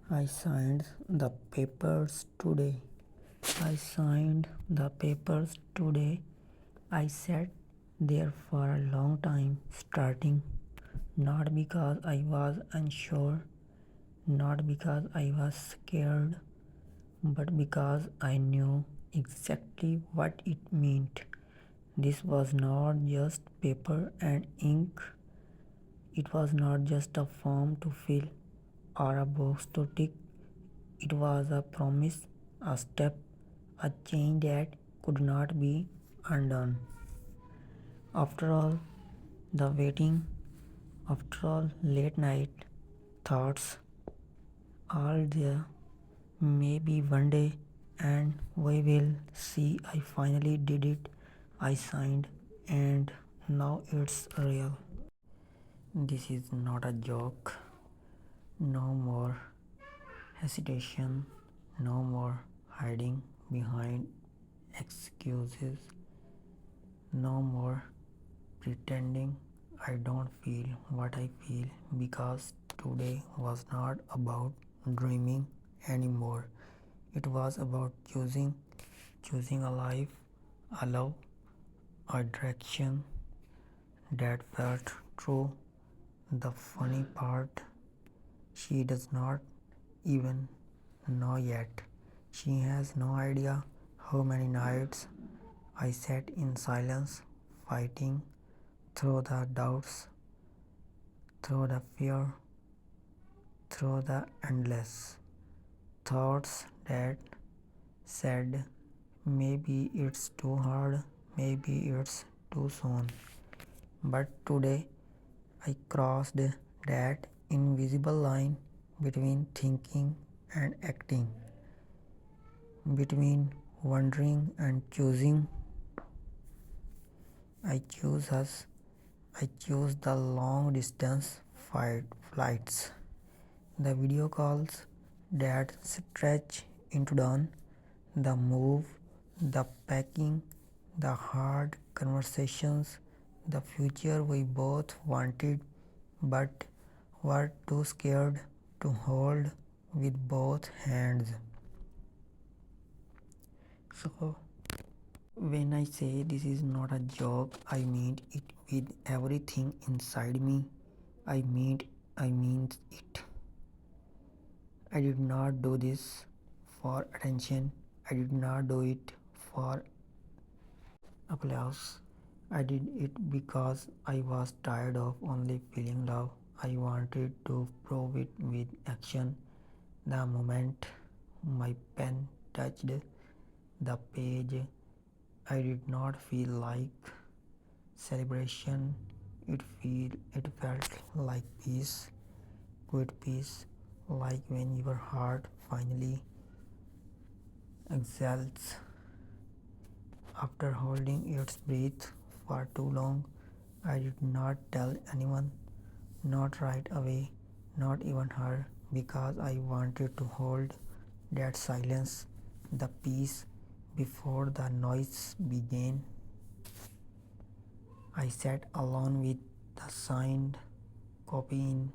I signed the papers today. I signed the papers today. I sat there for a long time, starting, not because I was unsure, not because I was scared, but because I knew exactly what it meant. This was not just paper and ink, it was not just a form to fill or a box to tick. It was a promise, a step, a change that could not be undone. After all the waiting, after all late night thoughts, all the maybe one day, and we will see. I finally did it. I signed, and now it's real. This is not a joke. No more hesitation, no more hiding behind excuses, no more pretending I don't feel what I feel, because today was not about dreaming anymore. It was about choosing a life, a love, a direction that felt true. The funny part, she does not even know yet. She has no idea how many nights I sat in silence, fighting through the doubts, through the fear, through the endless thoughts that said, maybe it's too hard, maybe it's too soon. But today I crossed that invisible line between thinking and acting, between wondering and choosing. I choose us. I choose the long distance flights, the video calls that stretch into dawn, the move, the packing, the hard conversations, the future we both wanted but were too scared to hold with both hands. So, when I say this is not a joke, I mean it with everything inside me. I mean it. I did not do this for attention. I did not do it for applause. I did it because I was tired of only feeling love. I wanted to prove it with action. The moment my pen touched the page, I did not feel like celebration. It felt like peace, quiet peace, like when your heart finally exhales after holding its breath for too long. I did not tell anyone, not right away, not even her, because I wanted to hold that silence, the peace before the noise began. I sat alone with the signed copy in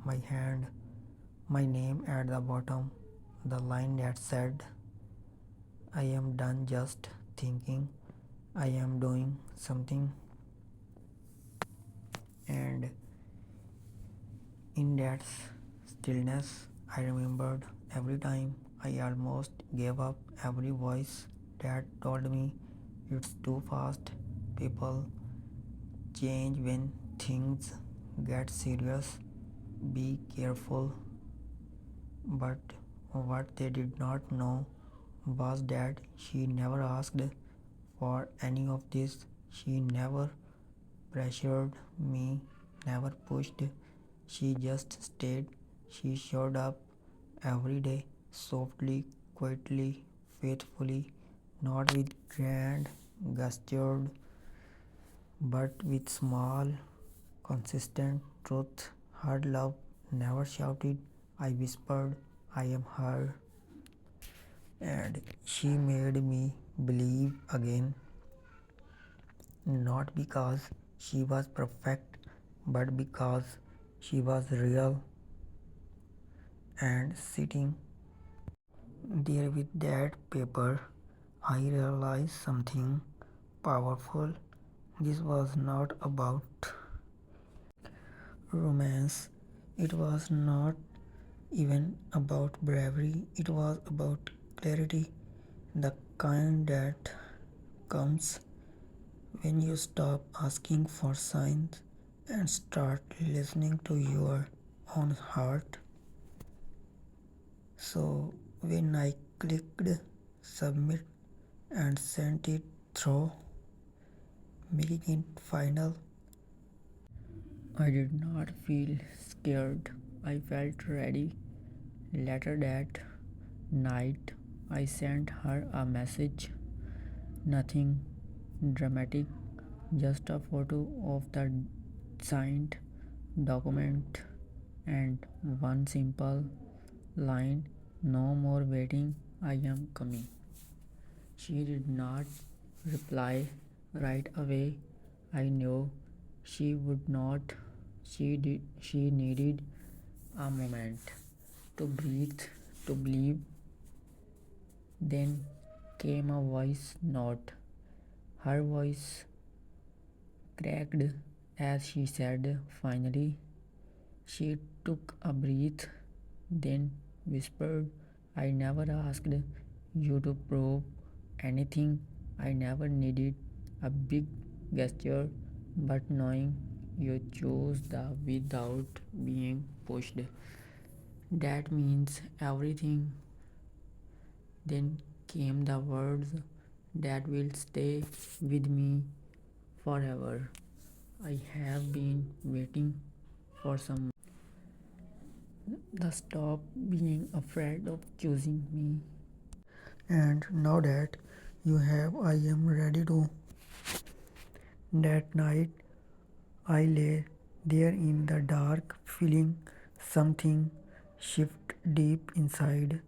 my hand, my name at the bottom, the line that said, I am done just thinking, I am doing something. And in that stillness, I remembered every time I almost gave up, every voice that told me it's too fast. People change when things get serious. Be careful. But what they did not know was that she never asked for any of this. She never pressured me, never pushed. She just stayed. She showed up every day, softly, quietly, faithfully, not with grand gestures, but with small, consistent truth. Her love never shouted, I whispered, I am her. And she made me believe again, not because she was perfect, but because she was real. and sitting there with that paper, I realized something powerful. This was not about romance, it was not even about bravery, it was about clarity, the kind that comes when you stop asking for signs and start listening to your own heart. So when I clicked submit and sent it through, making it final, I did not feel scared. I felt ready. Later that night, I sent her a message. Nothing dramatic, just a photo of the signed document and one simple line, "No more waiting, I am coming." She did not reply right away. I knew she would not. She needed a moment to breathe, to believe. Then came a voice note. Her voice cracked as she said, finally. She took a breath, then whispered, "I never asked you to prove anything. I never needed a big gesture, but knowing you chose the without being pushed, that means everything." Then came the words that will stay with me forever. I have been waiting for some. The stop being afraid of choosing me. And now that you have, I am ready to. That night, I lay there in the dark, feeling something shift deep inside.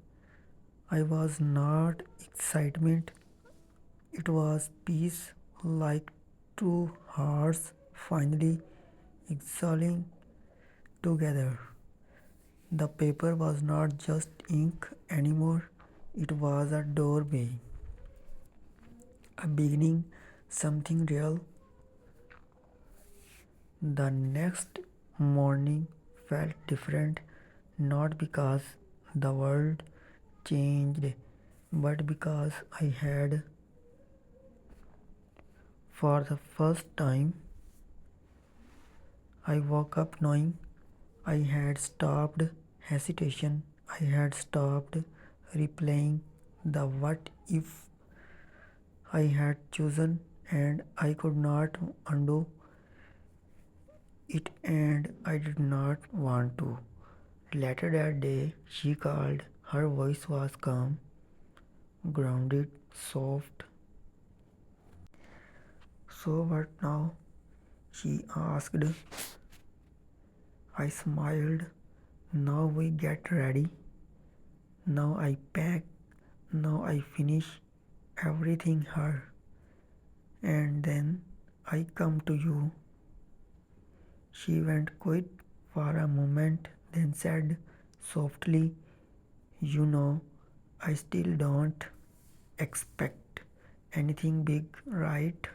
I was not excitement, it was peace, like two hearts finally exhaling together. The paper was not just ink anymore, it was a doorway, a beginning, something real. The next morning felt different, not because the world changed, but because I had, for the first time, I woke up knowing I had stopped hesitation, I had stopped replaying the what if. I had chosen and I could not undo it, and I did not want to. Later that day, she called. Her voice was calm, grounded, soft. "So what now?" she asked. I smiled. "Now we get ready. Now I pack. Now I finish everything her. And then I come to you." She went quiet for a moment, then said softly, "You know, I still don't expect anything big, right?"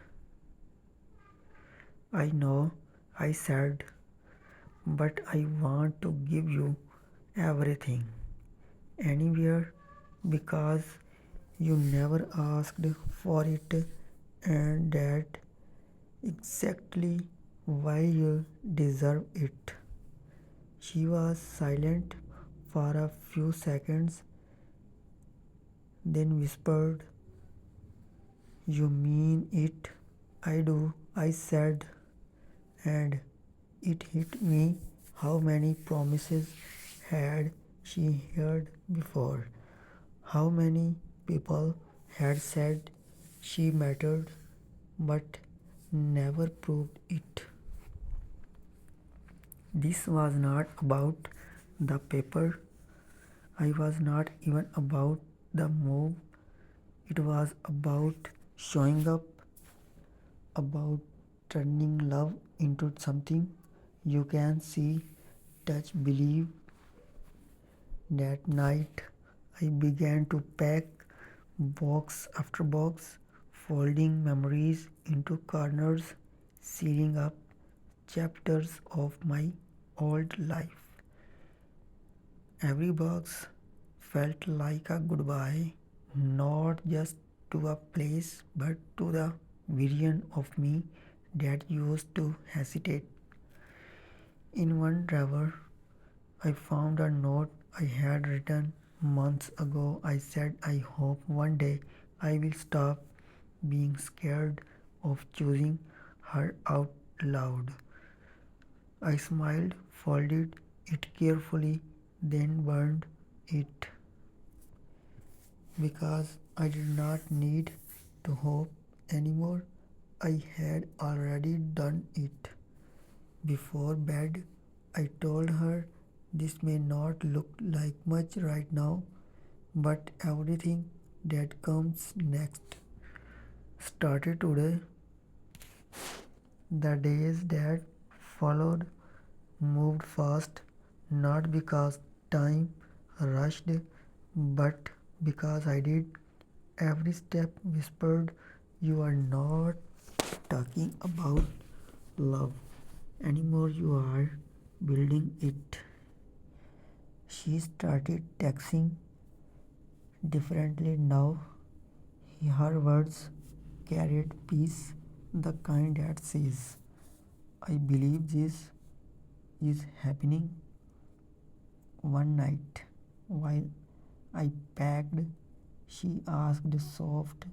"I know," I said, "but I want to give you everything, anywhere, because you never asked for it, and that exactly why you deserve it." She was silent for a few seconds, then whispered, "You mean it?" "I do," I said, and it hit me how many promises had she heard before. How many people had said she mattered but never proved it. This was not about the paper. I was not even about the move. It was about showing up, about turning love into something you can see, touch, believe. That night, I began to pack box after box, folding memories into corners, sealing up chapters of my old life. Every box felt like a goodbye, not just to a place but to the version of me that used to hesitate. In one drawer, I found a note I had written months ago. I said, I hope one day I will stop being scared of choosing her out loud. I smiled, folded it carefully, then burned it because I did not need to hope anymore. I had already done it. Before bed, I told her this may not look like much right now, but everything that comes next started today. The days that followed moved fast, not because time rushed, but because I did. Every step whispered, you are not talking about love anymore, you are building it. She started texting differently now. Her words carried peace, the kind that says, I believe this is happening. One night, while I packed, she asked soft,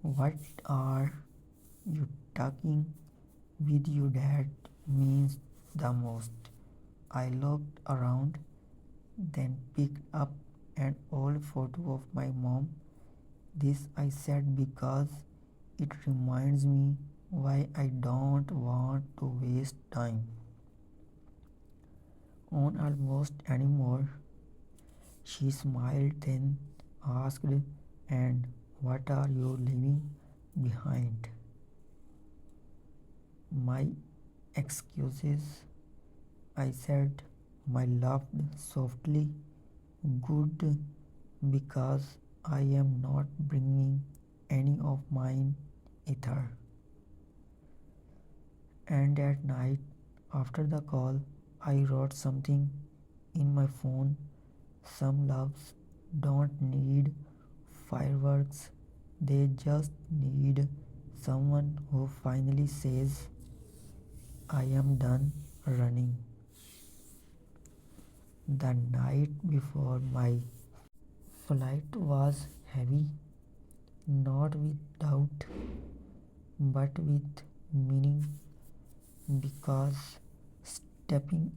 what are you talking with you that means the most? I looked around, then picked up an old photo of my mom. This I said because it reminds me why I don't want to waste time on almost anymore. She smiled, then asked, and what are you leaving behind? My excuses, I said. My laughed softly. Good, because I am not bringing any of mine either. And at night, after the call, I wrote something in my phone. Some loves don't need fireworks, they just need someone who finally says, I am done running. The night before my flight was heavy, not with doubt, but with meaning, because stepping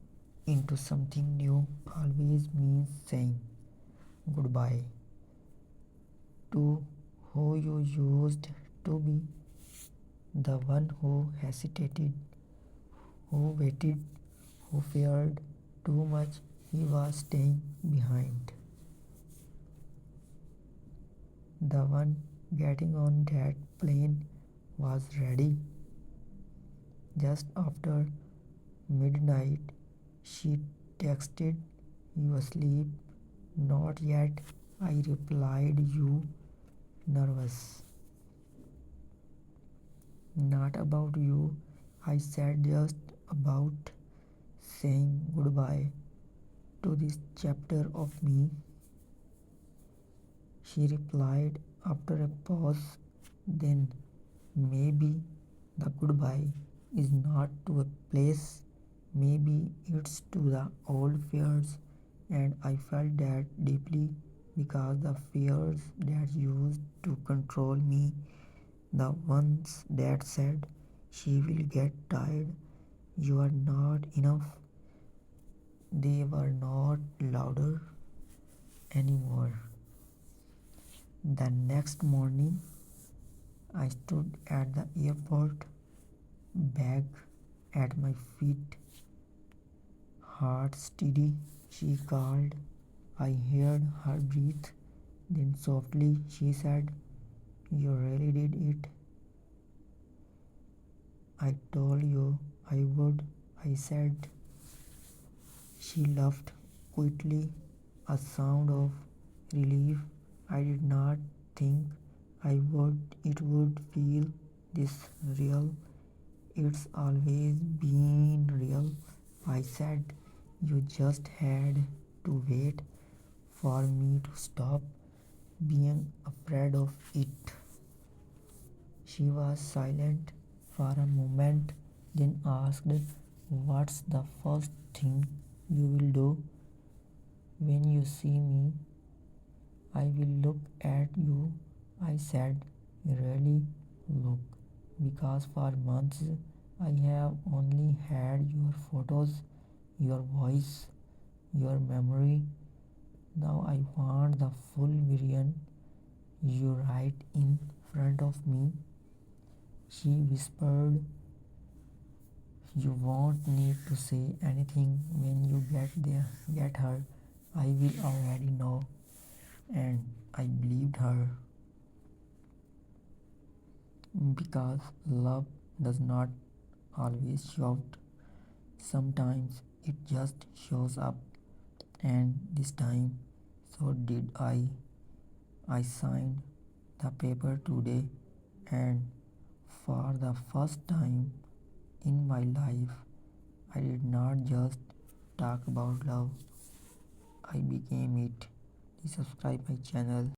into something new always means saying goodbye to who you used to be, the one who hesitated, who waited, who feared too much he was staying behind. The one getting on that plane was ready. Just after midnight, she texted, you asleep? Not yet, I replied, you nervous? Not about you, I said, just about saying goodbye to this chapter of me. She replied after a pause, then maybe the goodbye is not to a place, maybe it's to the old fears, and I felt that deeply because the fears that used to control me, the ones that said, she will get tired, you are not enough, they were not louder anymore. The next morning, I stood at the airport, bag at my feet, heart steady. She called. I heard her breathe. Then softly she said, you really did it. I told you I would, I said. She laughed quietly. a sound of relief. I did not think it would feel this real. It's always been real, I said. You just had to wait for me to stop being afraid of it. She was silent for a moment, then asked, "What's the first thing you will do when you see me?" "I will look at you," I said. "Really look, because for months I have only had your photos, your voice, your memory. Now I want the full version, you right in front of me." She whispered, "You won't need to say anything when you get her. I will already know." And I believed her, because love does not always shout. Sometimes it just shows up, and this time, so did I. I signed the paper today, and for the first time in my life, I did not just talk about love, I became it. Please subscribe my channel.